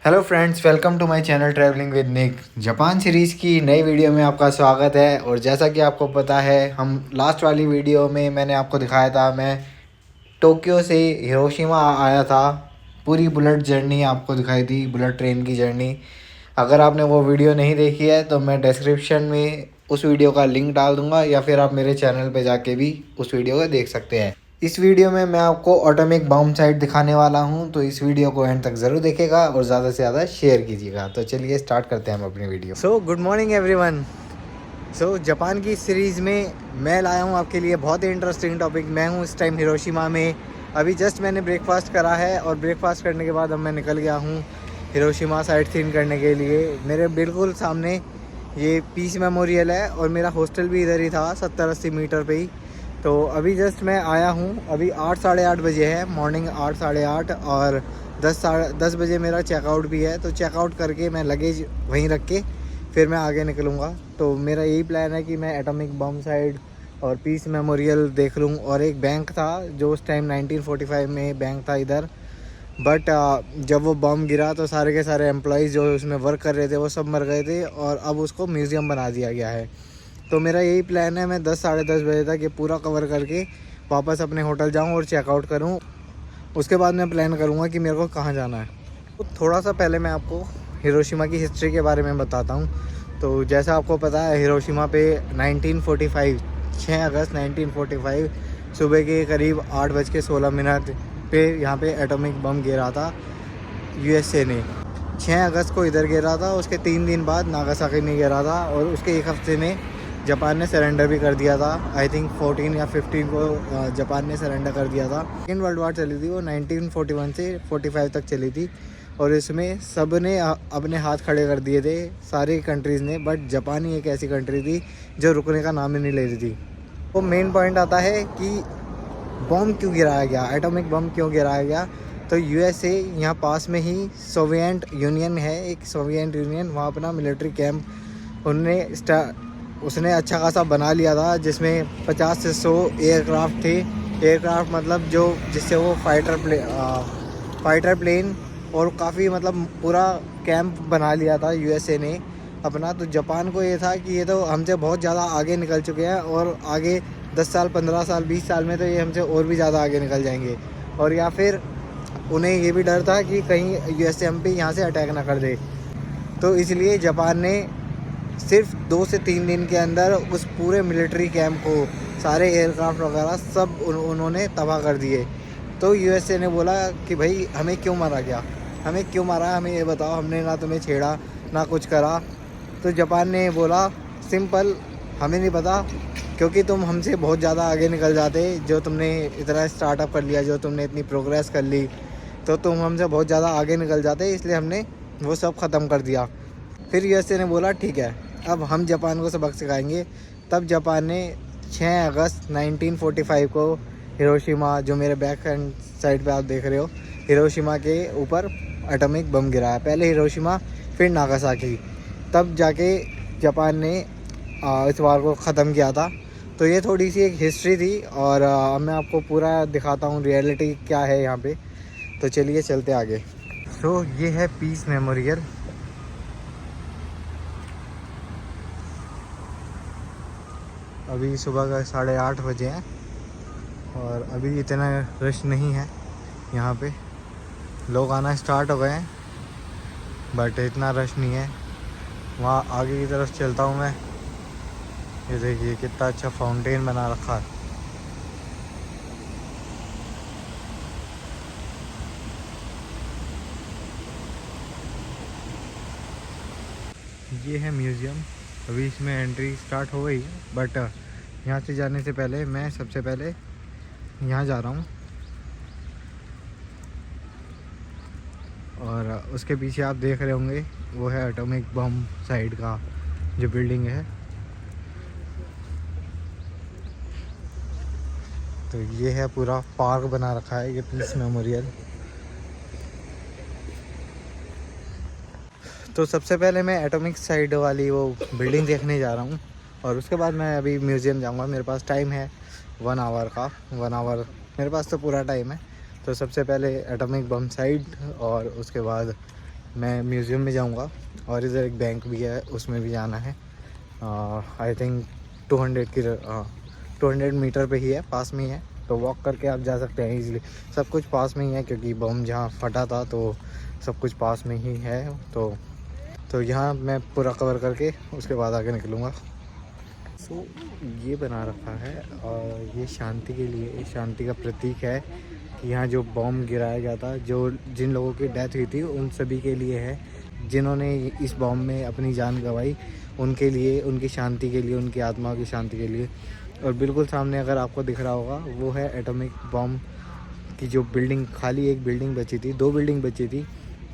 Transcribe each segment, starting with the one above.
Hello friends, welcome to my channel travelling with Nick. Japan series की नई video में आपका स्वागत है। और जैसा कि आपको पता है, हम लास्ट वाली वीडियो में मैंने आपको दिखाया था मैं टोक्यो से हिरोशिमा आया था। पूरी बुलेट जर्नी आपको दिखाई थी, बुलेट ट्रेन की जर्नी। अगर आपने वो वीडियो नहीं देखी है तो मैं डिस्क्रिप्शन में उस वीडियो का लिंक डाल दूँगा, या फिर आप मेरे चैनल पे जाके भी उस वीडियो को देख सकते हैं। इस वीडियो में मैं आपको ऑटोमिक बम साइट दिखाने वाला हूं, तो इस वीडियो को एंड तक ज़रूर देखिएगा और ज़्यादा से ज़्यादा शेयर कीजिएगा। तो चलिए स्टार्ट करते हैं हम अपनी video. So good morning everyone. Japan की सीरीज़ में मैं लाया हूं आपके लिए बहुत ही इंटरेस्टिंग टॉपिक। मैं हूं इस टाइम हिरोशिमा में। अभी जस्ट मैंने ब्रेकफास्ट करा है और ब्रेकफास्ट करने के बाद अब मैं निकल गया हूँ हिरोशिमा साइट सीन करने के लिए। मेरे बिल्कुल सामने ये पीस मेमोरियल है और मेरा हॉस्टल भी इधर ही था, 70-80 मीटर पे ही। तो अभी जस्ट मैं आया हूँ। अभी 8 साढ़े 8 बजे है, मॉर्निंग 8 साढ़े 8, और 10 बजे मेरा चेकआउट भी है। तो चेकआउट करके मैं लगेज वहीं रख के फिर मैं आगे निकलूँगा। तो मेरा यही प्लान है कि मैं एटॉमिक बम साइट और पीस मेमोरियल देख लूँ। और एक बैंक था जो उस टाइम 1945 में बैंक था इधर, बट जब वो बम गिरा तो सारे के सारे एम्प्लॉयज़ जो उसमें वर्क कर रहे थे वो सब मर गए थे, और अब उसको म्यूज़ियम बना दिया गया है। तो मेरा यही प्लान है, मैं 10 साढ़े 10 बजे तक ये पूरा कवर करके वापस अपने होटल जाऊं और चेकआउट करूं। उसके बाद मैं प्लान करूंगा कि मेरे को कहाँ जाना है। तो थोड़ा सा पहले मैं आपको हिरोशिमा की हिस्ट्री के बारे में बताता हूं। तो जैसा आपको पता है, हिरोशिमा पे 1945 6 अगस्त 1945 सुबह के करीब 8:16 पे यहाँ पे एटॉमिक बम गिरा था यूएसए ने। 6 अगस्त को इधर गिरा था, उसके 3 दिन बाद नागासाकी में गिरा था, और उसके एक हफ्ते में जापान ने सरेंडर भी कर दिया था। आई थिंक 14 या 15 को जापान ने सरेंडर कर दिया था। सेकेंड वर्ल्ड वार चली थी, वो 1941 से 45 तक चली थी, और इसमें सब ने अपने हाथ खड़े कर दिए थे, सारी कंट्रीज़ ने। बट जापान ही एक ऐसी कंट्री थी जो रुकने का नाम ही नहीं ले रही थी। वो मेन पॉइंट आता है कि बम क्यों गिराया गया, एटॉमिक बम क्यों गिराया गया। तो यूएसए यहाँ पास में ही सोवियत यूनियन है, एक सोवियत यूनियन, वहाँ अपना मिलिट्री कैंप उसने अच्छा खासा बना लिया था, जिसमें 50 से 100 एयरक्राफ्ट थे। एयरक्राफ्ट मतलब जो जिससे वो फाइटर प्लेन, और काफ़ी मतलब पूरा कैंप बना लिया था यूएसए ने अपना। तो जापान को ये था कि ये तो हमसे बहुत ज़्यादा आगे निकल चुके हैं, और आगे 10 साल 15 साल 20 साल में तो ये हमसे और भी ज़्यादा आगे निकल जाएंगे। और या फिर उन्हें ये भी डर था कि कहीं यूएसए हम पे यहाँ से अटैक ना कर दे। तो इसलिए जापान ने सिर्फ 2 से 3 दिन के अंदर उस पूरे मिलिट्री कैंप को, सारे एयरक्राफ्ट वगैरह सब उन्होंने तबाह कर दिए। तो यूएसए ने बोला कि भाई हमें क्यों मारा गया, हमें क्यों मारा, हमें ये बताओ, हमने ना तुम्हें छेड़ा ना कुछ करा। तो जापान ने बोला सिंपल, हमें नहीं पता, क्योंकि तुम हमसे बहुत ज़्यादा आगे निकल जाते, जो तुमने इतना स्टार्टअप कर लिया, जो तुमने इतनी प्रोग्रेस कर ली, तो तुम हमसे बहुत ज़्यादा आगे निकल जाते, इसलिए हमने वो सब ख़त्म कर दिया। फिर यूएसए ने बोला ठीक है, अब हम जापान को सबक सिखाएंगे। तब जापान ने 6 अगस्त 1945 को हिरोशिमा, जो मेरे बैक हैंड साइड पे आप देख रहे हो, हिरोशिमा के ऊपर एटॉमिक बम गिराया। पहले हिरोशिमा फिर नागासाकी, तब जाके जापान ने इस वार को ख़त्म किया था। तो ये थोड़ी सी एक हिस्ट्री थी, और मैं आपको पूरा दिखाता हूँ रियलिटी क्या है यहाँ पे। तो चलिए चलते आगे। ये है पीस मेमोरियल। अभी सुबह का 8:30 बजे हैं, और अभी इतना रश नहीं है यहाँ पे। लोग आना स्टार्ट हो गए हैं, बट इतना रश नहीं है। वहाँ आगे की तरफ चलता हूँ मैं। ये देखिए कितना अच्छा फाउंटेन बना रखा है। ये है म्यूज़ियम। अभी इसमें एंट्री स्टार्ट हो गई है, बट यहाँ से जाने से पहले मैं सबसे पहले यहाँ जा रहा हूँ, और उसके पीछे आप देख रहे होंगे वो है एटॉमिक बम साइड का जो बिल्डिंग है। तो ये है पूरा पार्क बना रखा है, ये पीस मेमोरियल। तो सबसे पहले मैं एटॉमिक साइड वाली वो बिल्डिंग देखने जा रहा हूँ, और उसके बाद मैं अभी म्यूज़ियम जाऊँगा। मेरे पास टाइम है 1 आवर का, 1 आवर मेरे पास तो पूरा टाइम है। तो सबसे पहले एटॉमिक बम साइड, और उसके बाद मैं म्यूज़ियम में जाऊंगा और इधर एक बैंक भी है, उसमें भी जाना है। आई थिंक 200 मीटर पे ही है, पास में ही है, तो वॉक करके आप जा सकते हैं इजीली। सब कुछ पास में ही है क्योंकि बम जहाँ फटा था तो सब कुछ पास में ही है। तो यहाँ मैं पूरा कवर करके उसके बाद आगे निकलूँगा। सो ये बना रखा है और ये शांति के लिए, शांति का प्रतीक है कि यहाँ जो बम गिराया गया था, जो जिन लोगों की डेथ हुई थी उन सभी के लिए है, जिन्होंने इस बम में अपनी जान गंवाई उनके लिए, उनकी शांति के लिए, उनकी आत्मा की शांति के लिए। और बिल्कुल सामने अगर आपको दिख रहा होगा वो है एटॉमिक बम की जो बिल्डिंग, खाली एक बिल्डिंग बची थी, 2 बिल्डिंग बची थी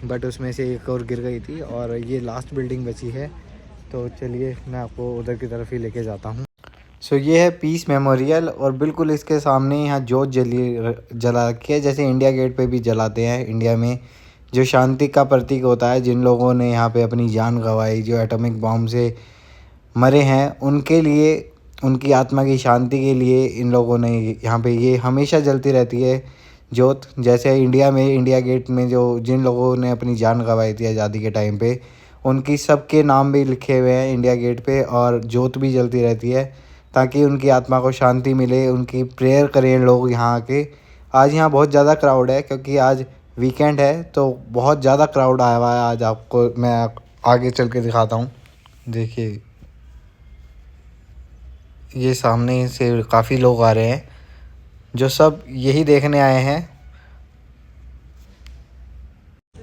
बट उसमें से एक और गिर गई थी और ये लास्ट बिल्डिंग बची है। तो चलिए मैं आपको उधर की तरफ ही लेके जाता हूँ। सो ये है पीस मेमोरियल और बिल्कुल इसके सामने यहाँ जोत जला रखी है, जैसे इंडिया गेट पे भी जलाते हैं इंडिया में, जो शांति का प्रतीक होता है। जिन लोगों ने यहाँ पे अपनी जान गंवाई, जो एटॉमिक बॉम्ब से मरे हैं, उनके लिए, उनकी आत्मा की शांति के लिए इन लोगों ने यहाँ पे ये हमेशा जलती रहती है जोत। जैसे इंडिया में, इंडिया गेट में जो जिन लोगों ने अपनी जान गंवाई थी आज़ादी के टाइम पे, उनकी सबके नाम भी लिखे हुए हैं इंडिया गेट पे और जोत भी जलती रहती है ताकि उनकी आत्मा को शांति मिले, उनकी प्रेयर करें लोग यहाँ आके। आज यहाँ बहुत ज़्यादा क्राउड है क्योंकि आज वीकेंड है, तो बहुत ज़्यादा क्राउड आया हुआ है आज। आपको मैं आगे चल के दिखाता हूँ। देखिए ये सामने से काफ़ी लोग आ रहे हैं जो सब यही देखने आए हैं।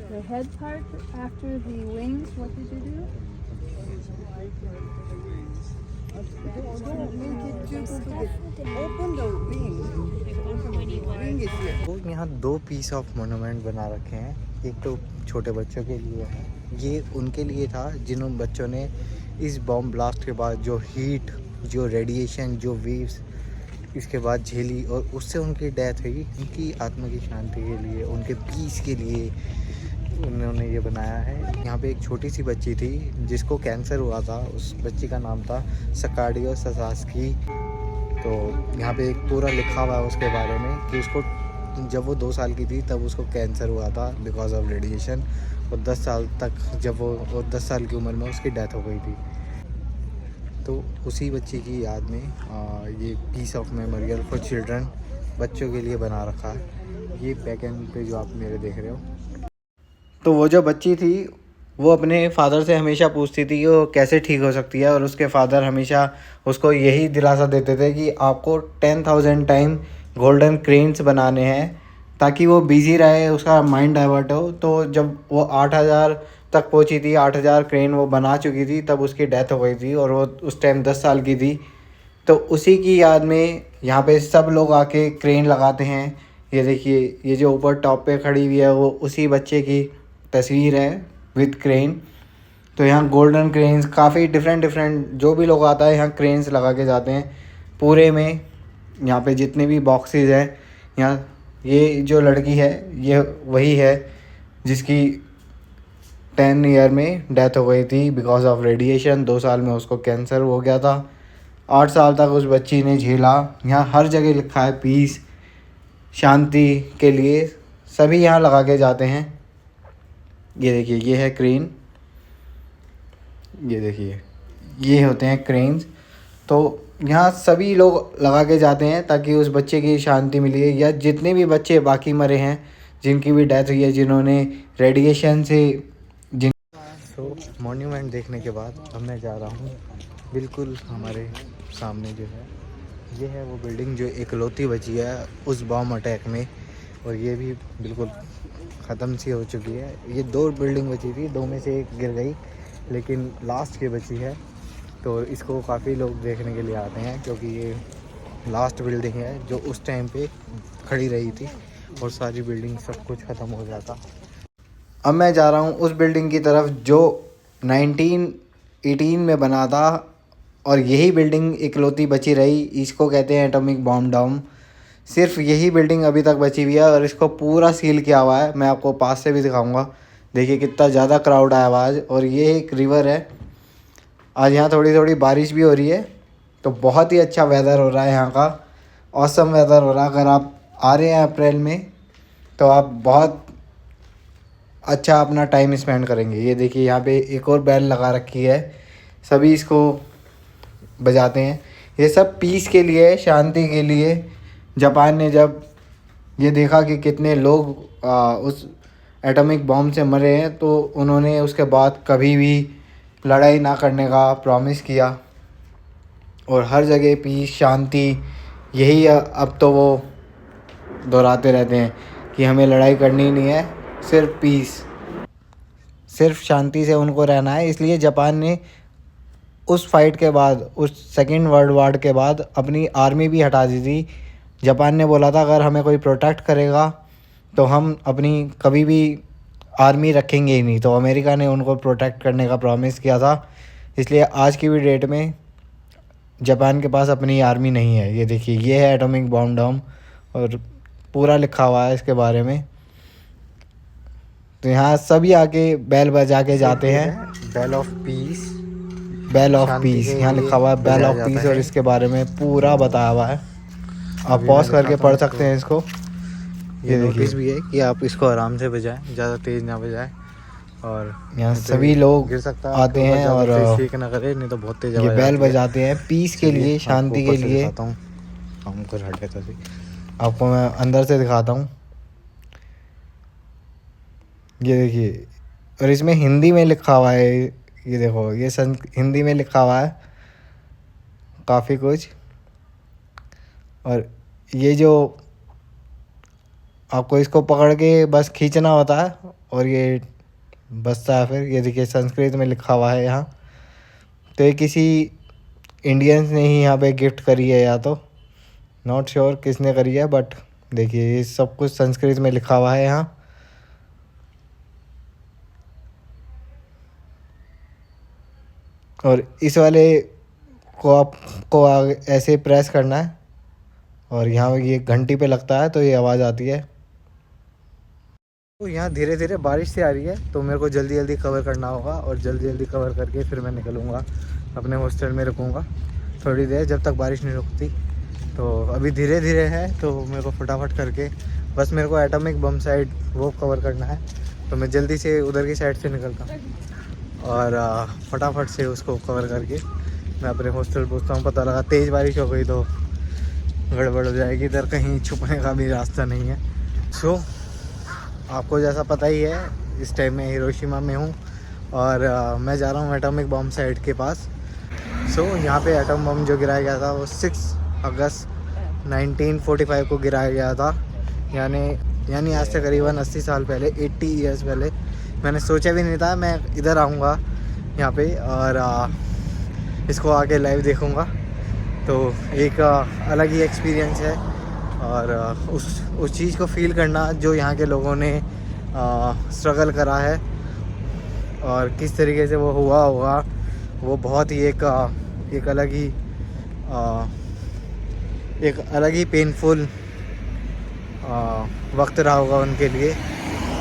The head part after the wings, what did you do? Open the wing. Wing is here. तो यहाँ 2 पीस ऑफ मोनूमेंट बना रखे हैं। एक तो छोटे बच्चों के लिए है, ये उनके लिए था जिन बच्चों ने इस बॉम्ब ब्लास्ट के बाद जो हीट, जो रेडिएशन, जो वेव्स इसके बाद झेली और उससे उनकी डेथ हुई, उनकी आत्मा की शांति के लिए, उनके पीस के लिए उन्होंने ये बनाया है। यहाँ पे एक छोटी सी बच्ची थी जिसको कैंसर हुआ था, उस बच्ची का नाम था सकाडियो ससास्की। तो यहाँ पे एक पूरा लिखा हुआ है उसके बारे में कि उसको जब वो 2 साल की थी तब उसको कैंसर हुआ था बिकॉज ऑफ रेडिएशन, और 10 साल तक जब वो 10 साल की उम्र में उसकी डेथ हो गई थी। तो उसी बच्ची की याद में ये peace of memorial for children बच्चों के लिए बना रखा है। ये बैक एंड पे जो आप मेरे देख रहे हो, तो वो जो बच्ची थी वो अपने फादर से हमेशा पूछती थी कि वो कैसे ठीक हो सकती है, और उसके फादर हमेशा उसको यही दिलासा देते थे कि आपको 10,000 टाइम गोल्डन क्रेन्स बनाने हैं ताकि वो बिज़ी रहे, उसका माइंड डाइवर्ट हो। तो जब वो 8,000 तक पहुंची थी, 8,000 क्रेन वो बना चुकी थी, तब उसकी डेथ हो गई थी और वो उस टाइम 10 साल की थी। तो उसी की याद में यहाँ पे सब लोग आके क्रेन लगाते हैं। ये देखिए, ये जो ऊपर टॉप पे खड़ी हुई है वो उसी बच्चे की तस्वीर है विद क्रेन। तो यहाँ गोल्डन क्रेन्स, काफ़ी डिफरेंट जो भी लोग आता है यहाँ क्रेन्स लगा के जाते हैं पूरे में। यहाँ पे जितने भी बॉक्सेस हैं यहाँ, ये जो लड़की है ये वही है जिसकी 10 ईयर में डेथ हो गई थी बिकॉज ऑफ रेडिएशन। 2 साल में उसको कैंसर हो गया था। 8 साल तक उस बच्ची ने झेला। यहाँ हर जगह लिखा है पीस, शांति के लिए सभी यहाँ लगा के जाते हैं। ये देखिए, ये है क्रेन, ये देखिए, ये होते हैं क्रेन्स। तो यहाँ सभी लोग लगा के जाते हैं ताकि उस बच्चे की शांति मिले, या जितने भी बच्चे बाकी मरे हैं जिनकी भी डेथ हुई है, जिन्होंने रेडिएशन से मॉन्यूमेंट देखने के बाद अब मैं जा रहा हूँ बिल्कुल हमारे सामने जो है, ये है वो बिल्डिंग जो इकलौती बची है उस बॉम्ब अटैक में, और ये भी बिल्कुल ख़त्म सी हो चुकी है। ये 2 बिल्डिंग बची थी, 2 में से एक गिर गई लेकिन लास्ट की बची है। तो इसको काफ़ी लोग देखने के लिए आते हैं क्योंकि ये लास्ट बिल्डिंग है जो उस टाइम पे खड़ी रही थी और सारी बिल्डिंग सब कुछ ख़त्म हो जाता। अब मैं जा रहा हूँ उस बिल्डिंग की तरफ जो 1918 में बना था, और यही बिल्डिंग इकलौती बची रही। इसको कहते हैं एटॉमिक बॉम्ब डोम। सिर्फ यही बिल्डिंग अभी तक बची हुई है और इसको पूरा सील किया हुआ है। मैं आपको पास से भी दिखाऊंगा। देखिए कितना ज़्यादा क्राउड आया हुआ आज। और ये एक रिवर है, आज यहाँ थोड़ी थोड़ी बारिश भी हो रही है, तो बहुत ही अच्छा वेदर हो रहा है यहाँ का। ऑसम वेदर हो रहा है। अगर आप आ रहे हैं अप्रैल में तो आप बहुत अच्छा अपना टाइम स्पेंड करेंगे। ये देखिए यहाँ पे एक और बेल लगा रखी है, सभी इसको बजाते हैं। ये सब पीस के लिए, शांति के लिए। जापान ने जब ये देखा कि कितने लोग उस एटॉमिक बॉम्ब से मरे हैं, तो उन्होंने उसके बाद कभी भी लड़ाई ना करने का प्रॉमिस किया और हर जगह पीस, शांति, यही अब तो वो दोहराते रहते हैं कि हमें लड़ाई करनी नहीं है, सिर्फ पीस, सिर्फ शांति से उनको रहना है। इसलिए जापान ने उस फाइट के बाद, उस सेकेंड वर्ल्ड वार के बाद अपनी आर्मी भी हटा दी थी। जापान ने बोला था अगर हमें कोई प्रोटेक्ट करेगा तो हम अपनी कभी भी आर्मी रखेंगे ही नहीं। तो अमेरिका ने उनको प्रोटेक्ट करने का प्रॉमिस किया था। इसलिए आज की भी डेट में जापान के पास अपनी आर्मी नहीं है। ये देखिए, ये है एटॉमिक बॉम्ब डोम और पूरा लिखा हुआ है इसके बारे में। तो यहाँ सभी आके बैल बजा के जाते हैं। Bell of peace, bell of peace यहाँ लिखा हुआ है, बेल ऑफ पीस, और इसके बारे में पूरा बताया हुआ है। आप पॉज करके पढ़ सकते हैं इसको। ये नोटिस भी है कि आप इसको आराम से बजाएं, ज़्यादा तेज़ ना बजाएं। और यहाँ सभी लोग गिर सकता है आते हैं और शेक ना करें, नहीं तो बहुत तेज़ ये बैल बजाते हैं पीस के लिए, शांति के लिए। आपको मैं अंदर से दिखाता हूँ। ये देखिए, और इसमें हिंदी में लिखा हुआ है। ये देखो, ये हिंदी में लिखा हुआ है काफ़ी कुछ। और ये जो आपको इसको पकड़ के बस खींचना होता है और ये बजता है फिर। ये देखिए, संस्कृत में लिखा हुआ है यहाँ। तो ये किसी इंडियंस ने ही यहाँ पे गिफ्ट करी है, या तो नॉट श्योर किसने करी है, बट देखिए ये सब कुछ संस्कृत में लिखा हुआ है यहाँ। और इस वाले को आपको ऐसे प्रेस करना है और यहाँ ये घंटी पे लगता है तो ये आवाज़ आती है। तो यहाँ धीरे धीरे बारिश से आ रही है, तो मेरे को जल्दी जल्दी कवर करना होगा और जल्दी जल्दी कवर करके फिर मैं निकलूँगा, अपने हॉस्टल में रुकूँगा थोड़ी देर जब तक बारिश नहीं रुकती। तो अभी धीरे धीरे है, तो मेरे को फटाफट करके बस मेरे को एटॉमिक बम साइड वो कवर करना है। तो मैं जल्दी से उधर की साइड से निकलता हूँ और फटाफट से उसको कवर करके मैं अपने हॉस्टल पहुँचता हूँ। पता लगा तेज़ बारिश हो गई तो गड़बड़ हो जाएगी, इधर कहीं छुपने का भी रास्ता नहीं है। सो आपको जैसा पता ही है, इस टाइम मैं हिरोशिमा में हूँ और मैं जा रहा हूँ एटॉमिक बम साइट के पास। सो यहाँ पे एटम बम जो गिराया गया था वो 6 अगस्त 1945 को गिराया गया था। यानी आज से करीबन 80 साल पहले, 80 ईयर्स पहले। मैंने सोचा भी नहीं था मैं इधर आऊँगा यहाँ पे और इसको आके लाइव देखूँगा। तो एक अलग ही एक्सपीरियंस है और उस चीज़ को फील करना जो यहाँ के लोगों ने स्ट्रगल करा है और किस तरीके से वो हुआ होगा, वो बहुत ही एक अलग ही पेनफुल वक्त रहा होगा उनके लिए।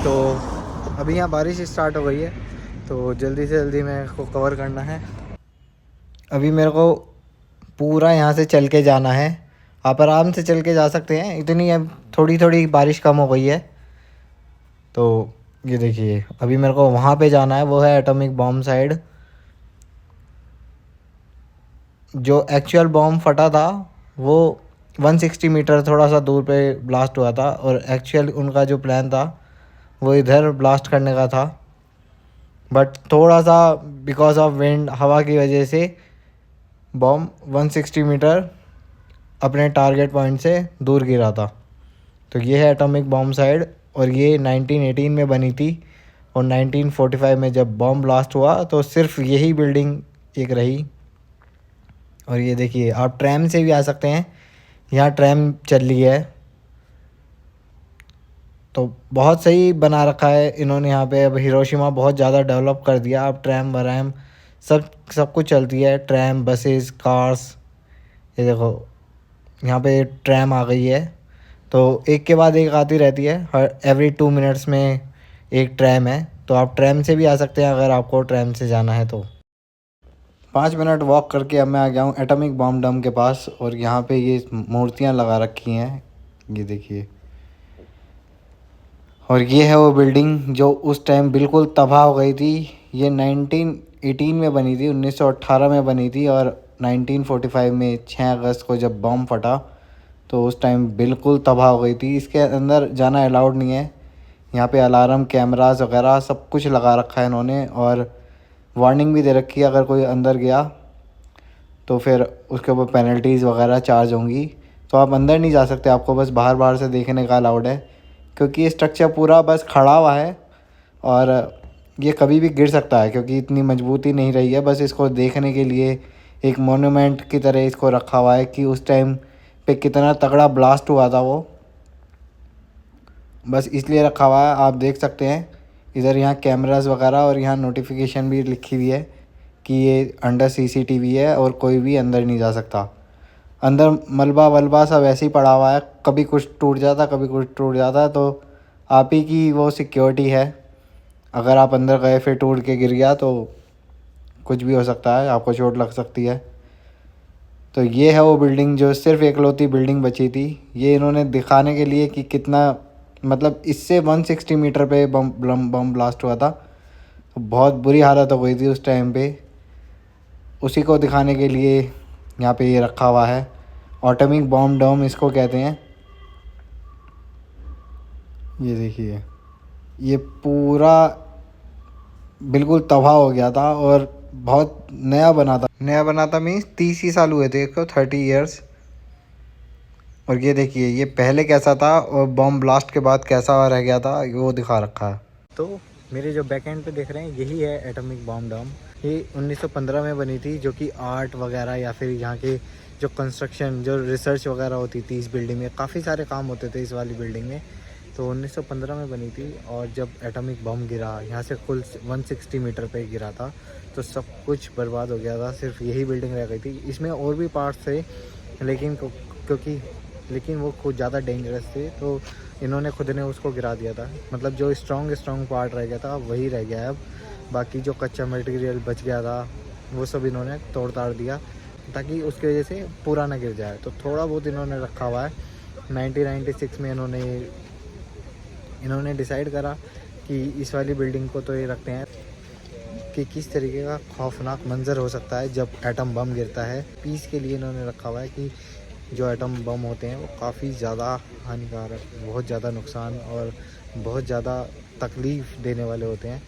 तो अभी यहाँ बारिश स्टार्ट हो गई है, तो जल्दी से जल्दी मेरे को कवर करना है। अभी मेरे को पूरा यहाँ से चल के जाना है। आप आराम से चल के जा सकते हैं, इतनी अब थोड़ी थोड़ी बारिश कम हो गई है। तो ये देखिए, अभी मेरे को वहाँ पे जाना है, वो है एटॉमिक बॉम्ब साइड। जो एक्चुअल बॉम्ब फटा था वो 160 मीटर थोड़ा सा दूर पे ब्लास्ट हुआ था और एक्चुअल उनका जो प्लान था वो इधर ब्लास्ट करने का था, बट थोड़ा सा बिकॉज ऑफ विंड, हवा की वजह से बॉम्ब 160 मीटर अपने टारगेट पॉइंट से दूर गिरा था। तो ये है एटॉमिक बॉम्ब साइड और ये 1918 में बनी थी और 1945 में जब बॉम्ब ब्लास्ट हुआ तो सिर्फ यही बिल्डिंग एक रही। और ये देखिए, आप ट्रैम से भी आ सकते हैं, यहाँ ट्रैम चल रही है। तो बहुत सही बना रखा है इन्होंने यहाँ पे। अब हिरोशिमा बहुत ज़्यादा डेवलप कर दिया, अब ट्रैम वरैम सब कुछ चलती है, ट्रैम, बसेस, कार्स। ये देखो यहाँ पे ट्रैम आ गई है, तो एक के बाद एक आती रहती है, हर एवरी 2 मिनट्स में एक ट्रैम है। तो आप ट्रैम से भी आ सकते हैं अगर आपको ट्रैम से जाना है तो। 5 मिनट वॉक करके अब मैं आ गया हूँ एटॉमिक बॉम्ब डम के पास और यहाँ पे ये मूर्तियाँ लगा रखी हैं, ये देखिए। और ये है वो बिल्डिंग जो उस टाइम बिल्कुल तबाह हो गई थी। ये 1918 में बनी थी, 1918 में बनी थी, और 1945 में 6 अगस्त को जब बम फटा तो उस टाइम बिल्कुल तबाह हो गई थी। इसके अंदर जाना अलाउड नहीं है। यहाँ पे अलार्म कैमरास वगैरह सब कुछ लगा रखा है इन्होंने, और वार्निंग भी दे रखी है अगर कोई अंदर गया तो फिर उसके ऊपर पेनल्टीज़ वगैरह चार्ज होंगी। तो आप अंदर नहीं जा सकते, आपको बस बाहर बाहर से देखने का अलाउड है, क्योंकि ये स्ट्रक्चर पूरा बस खड़ा हुआ है और ये कभी भी गिर सकता है क्योंकि इतनी मजबूती नहीं रही है। बस इसको देखने के लिए एक मोन्यूमेंट की तरह इसको रखा हुआ है कि उस टाइम पे कितना तगड़ा ब्लास्ट हुआ था वो, बस इसलिए रखा हुआ है। आप देख सकते हैं इधर यहाँ कैमरास वगैरह, और यहाँ नोटिफिकेशन भी लिखी हुई है कि ये अंडर CCTV है और कोई भी अंदर नहीं जा सकता। अंदर मलबा वलबा सब ऐसे ही पड़ा हुआ है, कभी कुछ टूट जाता कभी कुछ टूट जाता, तो आप ही की वो सिक्योरिटी है। अगर आप अंदर गए फिर टूट के गिर गया तो कुछ भी हो सकता है, आपको चोट लग सकती है। तो ये है वो बिल्डिंग जो सिर्फ एकलौती बिल्डिंग बची थी। ये इन्होंने दिखाने के लिए कि कितना, मतलब इससे 160 मीटर पे बम ब्लास्ट हुआ था, तो बहुत बुरी हालत हो गई थी उस टाइम पे। उसी को दिखाने के लिए यहाँ पे ये रखा हुआ है। एटॉमिक बॉम्ब डोम इसको कहते हैं। ये देखिए, ये पूरा बिल्कुल तबाह हो गया था और बहुत नया बना था मीन्स 30 ही साल हुए थे इसको, 30 ईयर्स। और ये देखिए ये पहले कैसा था और बम ब्लास्ट के बाद कैसा रह गया था, वो दिखा रखा है। तो मेरे जो बैक एंड पे देख रहे हैं यही है एटॉमिक बॉम्ब डोम। ये 1915 में बनी थी, जो कि आर्ट वगैरह या फिर यहाँ के जो कंस्ट्रक्शन जो रिसर्च वगैरह होती थी इस बिल्डिंग में, काफ़ी सारे काम होते थे इस वाली बिल्डिंग में। तो 1915 में बनी थी, और जब एटॉमिक बम गिरा यहाँ से कुल 160 मीटर पे गिरा था तो सब कुछ बर्बाद हो गया था, सिर्फ यही बिल्डिंग रह गई थी। इसमें और भी पार्ट्स थे लेकिन वो कुछ ज़्यादा डेंजरस थे, तो इन्होंने खुद ने उसको गिरा दिया था। मतलब जो स्ट्रॉन्ग पार्ट रह गया था वही रह गया है अब, बाकी जो कच्चा मटेरियल बच गया था वो सब इन्होंने तोड़ ताड़ दिया ताकि उसकी वजह से पूरा ना गिर जाए। तो थोड़ा बहुत इन्होंने रखा हुआ है। 1996 में इन्होंने डिसाइड करा कि इस वाली बिल्डिंग को तो ये रखते हैं कि किस तरीके का खौफनाक मंजर हो सकता है जब एटम बम गिरता है। पीस के लिए इन्होंने रखा हुआ है कि जो एटम बम होते हैं वो काफ़ी ज़्यादा हानिकारक, बहुत ज़्यादा नुकसान और बहुत ज़्यादा तकलीफ़ देने वाले होते हैं।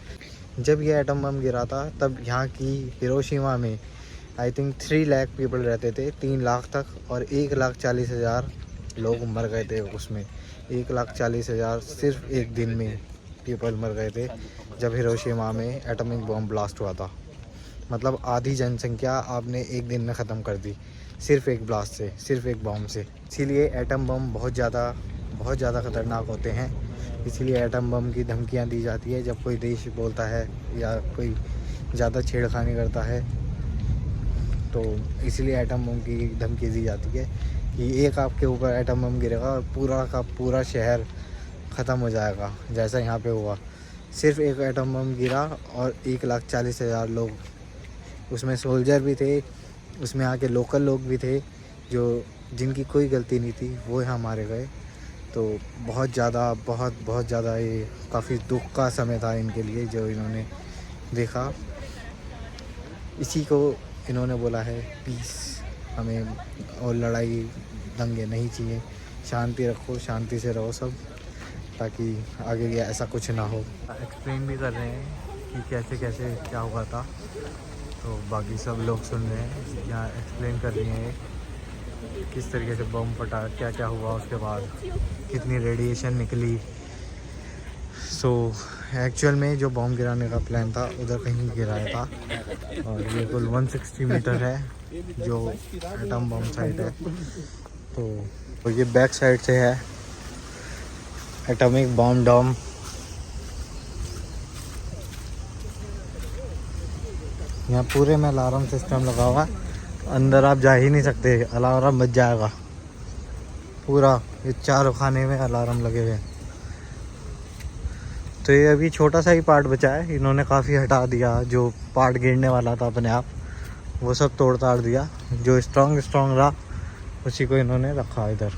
जब ये एटम बम गिरा था तब यहाँ की हिरोशिमा में आई थिंक 3 लाख पीपल रहते थे, 3 लाख तक, और 1,40,000 लोग मर गए थे उसमें। 1,40,000 सिर्फ एक दिन में पीपल मर गए थे जब हिरोशिमा में एटॉमिक बम ब्लास्ट हुआ था। मतलब आधी जनसंख्या आपने एक दिन में ख़त्म कर दी, सिर्फ एक ब्लास्ट से, सिर्फ एक बम से। इसीलिए एटम बम बहुत ज़्यादा ख़तरनाक होते हैं। इसीलिए एटम बम की धमकियां दी जाती है जब कोई देश बोलता है या कोई ज़्यादा छेड़खानी करता है, तो इसलिए एटम बम की धमकी दी जाती है कि एक आपके ऊपर एटम बम गिरेगा और पूरा का पूरा शहर ख़त्म हो जाएगा, जैसा यहाँ पे हुआ। सिर्फ एक एटम बम गिरा और 1,40,000 लोग, उसमें सोल्जर भी थे, उसमें आके लोकल लोग भी थे जो जिनकी कोई गलती नहीं थी, वो यहाँ मारे गए। तो बहुत ज़्यादा ये काफ़ी दुख का समय था इनके लिए जो इन्होंने देखा। इसी को इन्होंने बोला है पीस। हमें और लड़ाई दंगे नहीं चाहिए, शांति रखो, शांति से रहो सब, ताकि आगे ऐसा कुछ ना हो। एक्सप्लेन भी कर रहे हैं कि कैसे कैसे क्या हुआ था, तो बाकी सब लोग सुन रहे हैं। यहाँ एक्सप्लेन कर रही हैं किस तरीके से बम फटा, क्या क्या हुआ उसके बाद, कितनी रेडिएशन निकली। सो एक्चुअल में जो बम गिराने का प्लान था उधर कहीं गिराया था, और ये कुल 160 मीटर है जो एटम बम साइट है। तो ये बैक साइड से है एटॉमिक बम डोम। यहाँ पूरे में अलार्म सिस्टम लगा हुआ है, अंदर आप जा ही नहीं सकते, अलार्म बज जाएगा पूरा। ये 4 खाने में अलार्म लगे हुए हैं। तो ये अभी छोटा सा ही पार्ट बचा है, इन्होंने काफ़ी हटा दिया। जो पार्ट गिरने वाला था अपने आप, वो सब तोड़ ताड़ दिया। जो स्ट्रॉन्ग रहा उसी को इन्होंने रखा इधर।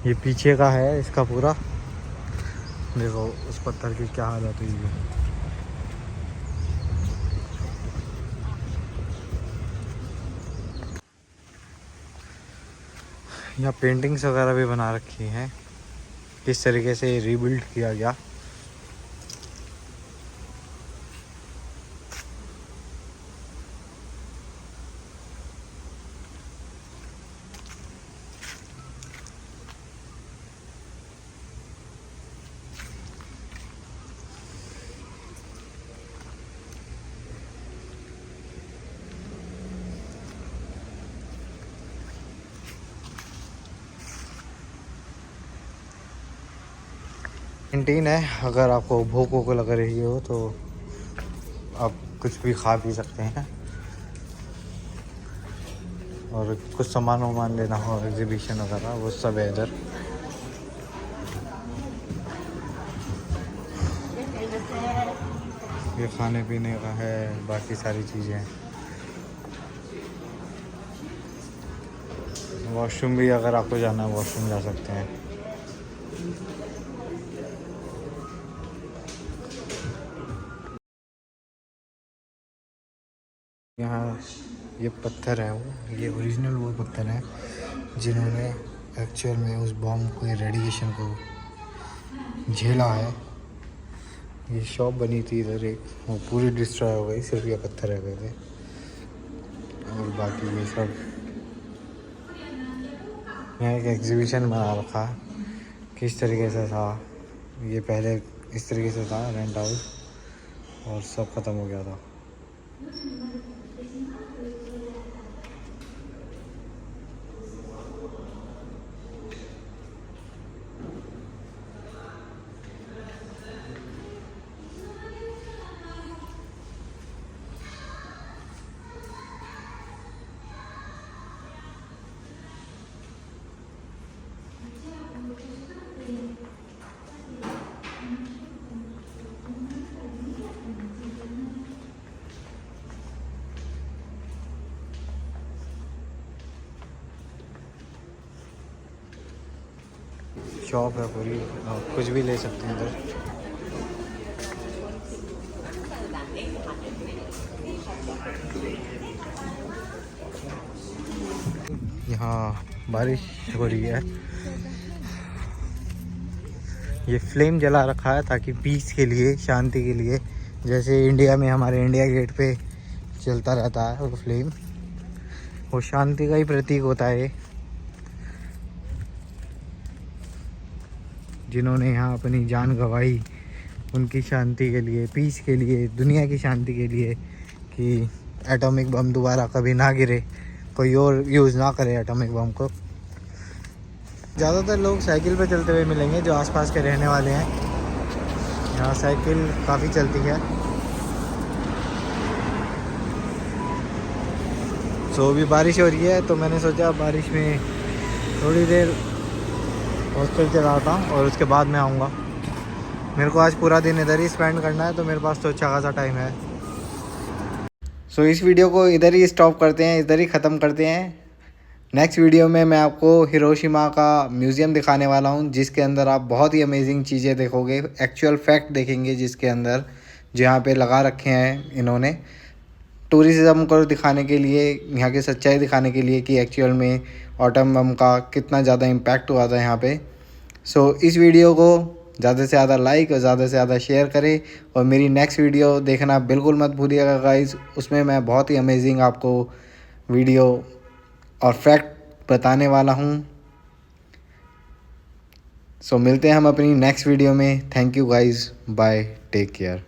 ये पीछे का है इसका पूरा, देखो उस पत्थर की क्या हालत हुई है। यहाँ पेंटिंग्स वगैरह भी बना रखी हैं, किस तरीके से रीबिल्ड किया गया। कैंटीन है, अगर आपको भूख वूख लग रही हो तो आप कुछ भी खा पी सकते हैं, और कुछ सामान वामान लेना हो एग्जीबिशन वगैरह वो सब है इधर। ये खाने पीने का है, बाकी सारी चीज़ें हैं। वॉशरूम भी अगर आपको जाना है वॉशरूम जा सकते हैं। यहाँ ये पत्थर है, वो ये ओरिजिनल वो पत्थर है जिन्होंने एक्चुअल में उस बॉम्ब को, रेडिएशन को झेला है। ये शॉप बनी थी इधर एक, वो पूरी डिस्ट्रॉय हो गई, सिर्फ ये पत्थर रह गए थे और बाकी ये सब। यहाँ एक एग्जीबिशन बना रखा है, किस तरीके से था ये, पहले इस तरीके से था रेंट हाउस और सब ख़त्म हो गया था। शॉप है पूरी, कुछ भी ले सकते हैं इधर। यहाँ बारिश हो रही है, ये फ्लेम जला रखा है ताकि पीस के लिए, शांति के लिए, जैसे इंडिया में हमारे इंडिया गेट पे चलता रहता है वो फ्लेम, वो शांति का ही प्रतीक होता है। जिन्होंने यहाँ अपनी जान गंवाई उनकी शांति के लिए, पीस के लिए, दुनिया की शांति के लिए, कि एटॉमिक बम दोबारा कभी ना गिरे, कोई और यूज़ ना करे एटॉमिक बम को। ज़्यादातर लोग साइकिल पे चलते हुए मिलेंगे जो आसपास के रहने वाले हैं। यहाँ साइकिल काफ़ी चलती है। सो अभी बारिश हो रही है तो मैंने सोचा बारिश में थोड़ी देर हॉस्टल चला आता हूँ और उसके बाद मैं आऊँगा। मेरे को आज पूरा दिन इधर ही स्पेंड करना है तो मेरे पास तो अच्छा खासा टाइम है। सो इस वीडियो को इधर ही स्टॉप करते हैं, इधर ही ख़त्म करते हैं। नेक्स्ट वीडियो में मैं आपको हिरोशिमा का म्यूज़ियम दिखाने वाला हूँ, जिसके अंदर आप बहुत ही अमेजिंग चीज़ें देखोगे, एक्चुअल फैक्ट देखेंगे जिसके अंदर, जो यहाँ पे लगा रखे हैं इन्होंने टूरिज़्म को दिखाने के लिए, यहाँ की सच्चाई दिखाने के लिए कि एक्चुअल में एटॉम बम का कितना ज़्यादा इम्पैक्ट हुआ था यहाँ पे। सो इस वीडियो को ज़्यादा से ज़्यादा लाइक और ज़्यादा से ज़्यादा शेयर करें, और मेरी नेक्स्ट वीडियो देखना बिल्कुल मत भूलिएगा गाइस। उसमें मैं बहुत ही अमेजिंग आपको वीडियो और फैक्ट बताने वाला हूँ। सो मिलते हैं हम अपनी नेक्स्ट वीडियो में। Thank you guys, bye, take care.